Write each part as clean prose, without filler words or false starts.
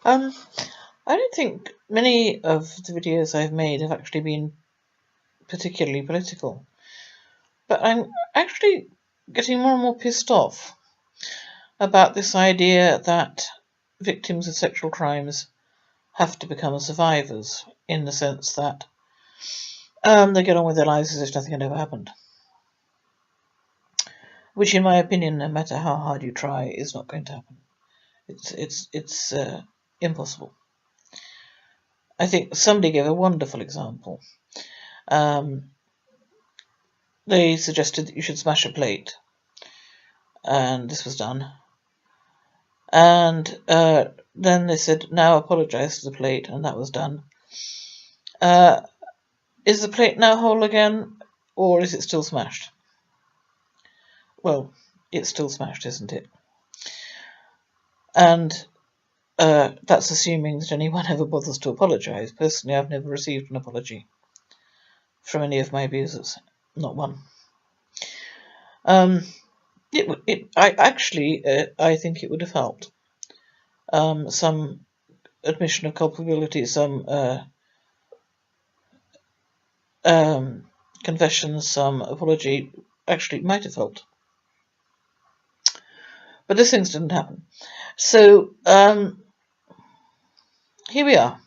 Um, I don't think many of the videos I've made have actually been particularly political, but I'm actually getting more and more pissed off about this idea that victims of sexual crimes have to become survivors, in the sense that they get on with their lives as if nothing had ever happened. Which, in my opinion, no matter how hard you try, is not going to happen. It's impossible. I think somebody gave a wonderful example. They suggested that you should smash a plate, and this was done. And then they said, now apologise to the plate, and that was done. Is the plate now whole again, or is it still smashed? Well, it's still smashed, isn't it? And that's assuming that anyone ever bothers to apologise. Personally, I've never received an apology from any of my abusers. Not one. I think it would have helped. Some admission of culpability, some confession, some apology actually might have helped. But those things didn't happen. So here we are.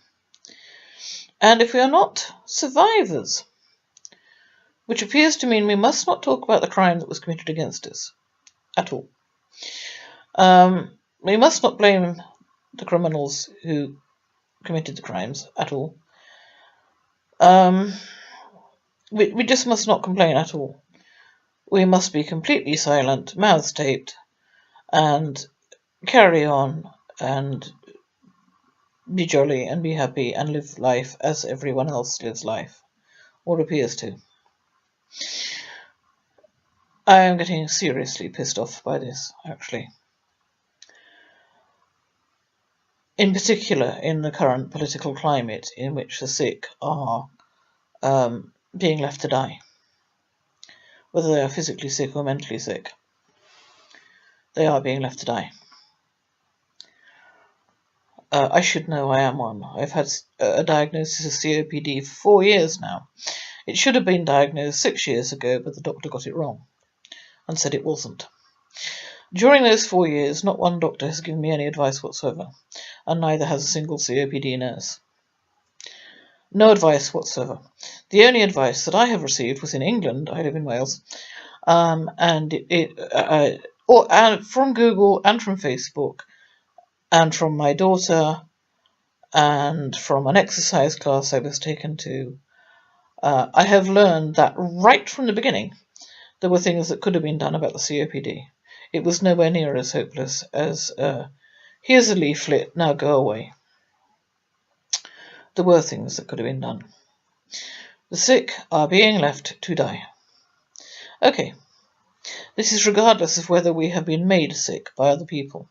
And if we are not survivors, which appears to mean we must not talk about the crime that was committed against us at all. We must not blame the criminals who committed the crimes at all. We just must not complain at all. We must be completely silent, mouths taped, and carry on and be jolly and be happy and live life as everyone else lives life, or appears to. I am getting seriously pissed off by this, actually. In particular, in the current political climate in which the sick are being left to die, whether they are physically sick or mentally sick. They are being left to die. I should know, I am one. I've had a diagnosis of COPD for 4 years now. It should have been diagnosed 6 years ago, but the doctor got it wrong and said it wasn't. During those 4 years, not one doctor has given me any advice whatsoever, and neither has a single COPD nurse. No advice whatsoever. The only advice that I have received was in England. I live in Wales, and from Google and from Facebook and from my daughter and from an exercise class I was taken to. I have learned that right from the beginning there were things that could have been done about the COPD. It was nowhere near as hopeless as here's a leaflet, now go away. There were things that could have been done. The sick are being left to die. Okay, this is regardless of whether we have been made sick by other people.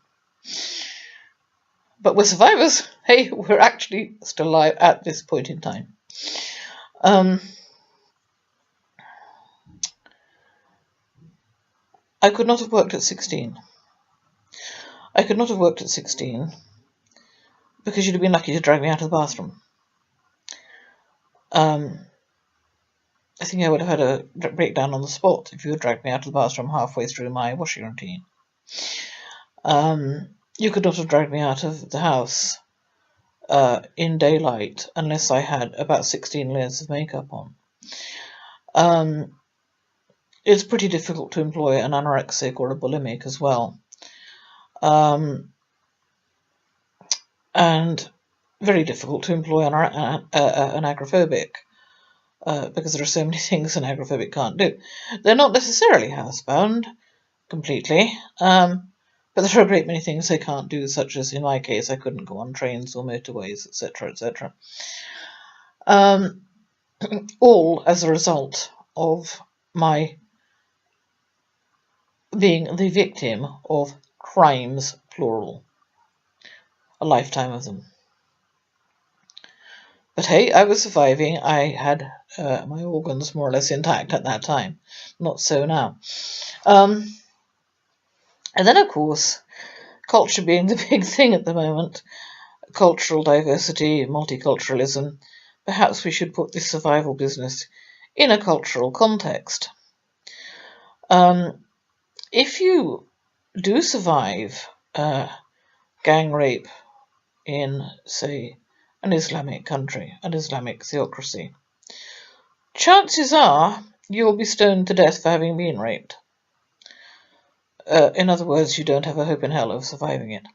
But we're survivors. Hey, we're actually still alive at this point in time. I could not have worked at 16. I could not have worked at 16 because you'd have been lucky to drag me out of the bathroom. I think I would have had a breakdown on the spot if you had dragged me out of the bathroom halfway through my washing routine. You could not have dragged me out of the house in daylight unless I had about 16 layers of makeup on. It's pretty difficult to employ an anorexic or a bulimic as well. And very difficult to employ an agoraphobic. Because there are so many things an agoraphobic can't do. They're not necessarily housebound completely, but there are a great many things they can't do, such as, in my case, I couldn't go on trains or motorways, etc., etc. All as a result of my being the victim of crimes, plural. A lifetime of them. But hey, I was surviving. I had my organs more or less intact at that time. Not so now. And then, of course, culture being the big thing at the moment, cultural diversity, multiculturalism, perhaps we should put this survival business in a cultural context. If you do survive gang rape in, say, an Islamic country, an Islamic theocracy, chances are you will be stoned to death for having been raped. In other words, you don't have a hope in hell of surviving it.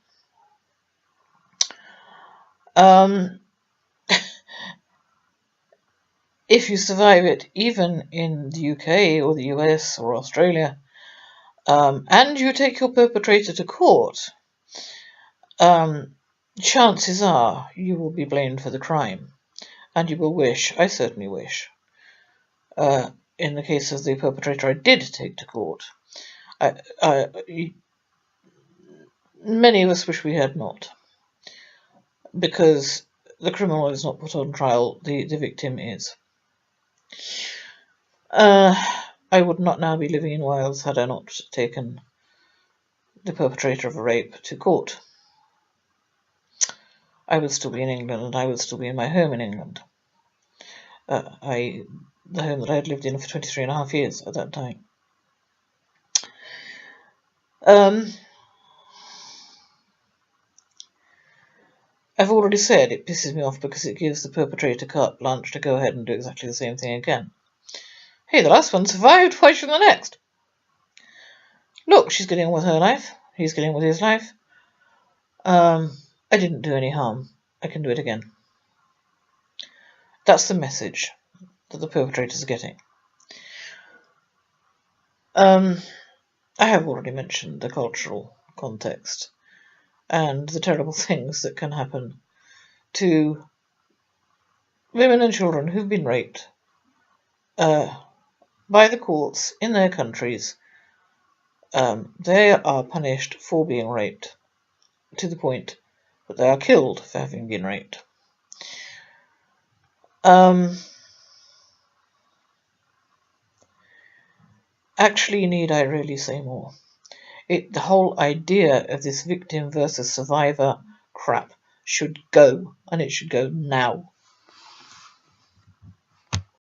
If you survive it, even in the UK or the US or Australia, and you take your perpetrator to court, chances are you will be blamed for the crime, and you will wish, I certainly wish, in the case of the perpetrator I did take to court, many of us wish we had not, because the criminal is not put on trial, the victim is. I would not now be living in Wales had I not taken the perpetrator of a rape to court. I would still be in England, and I would still be in my home in England. The home that I had lived in for 23.5 years at that time. I've already said it pisses me off because it gives the perpetrator carte blanche to go ahead and do exactly the same thing again. Hey, the last one survived, why should the next? Look, she's getting on with her life, he's getting on with his life. I didn't do any harm, I can do it again. That's the message that the perpetrators are getting. I have already mentioned the cultural context and the terrible things that can happen to women and children who've been raped by the courts in their countries. They are punished for being raped to the point that they are killed for having been raped. Actually, need I really say more? The whole idea of this victim versus survivor crap should go, and it should go now.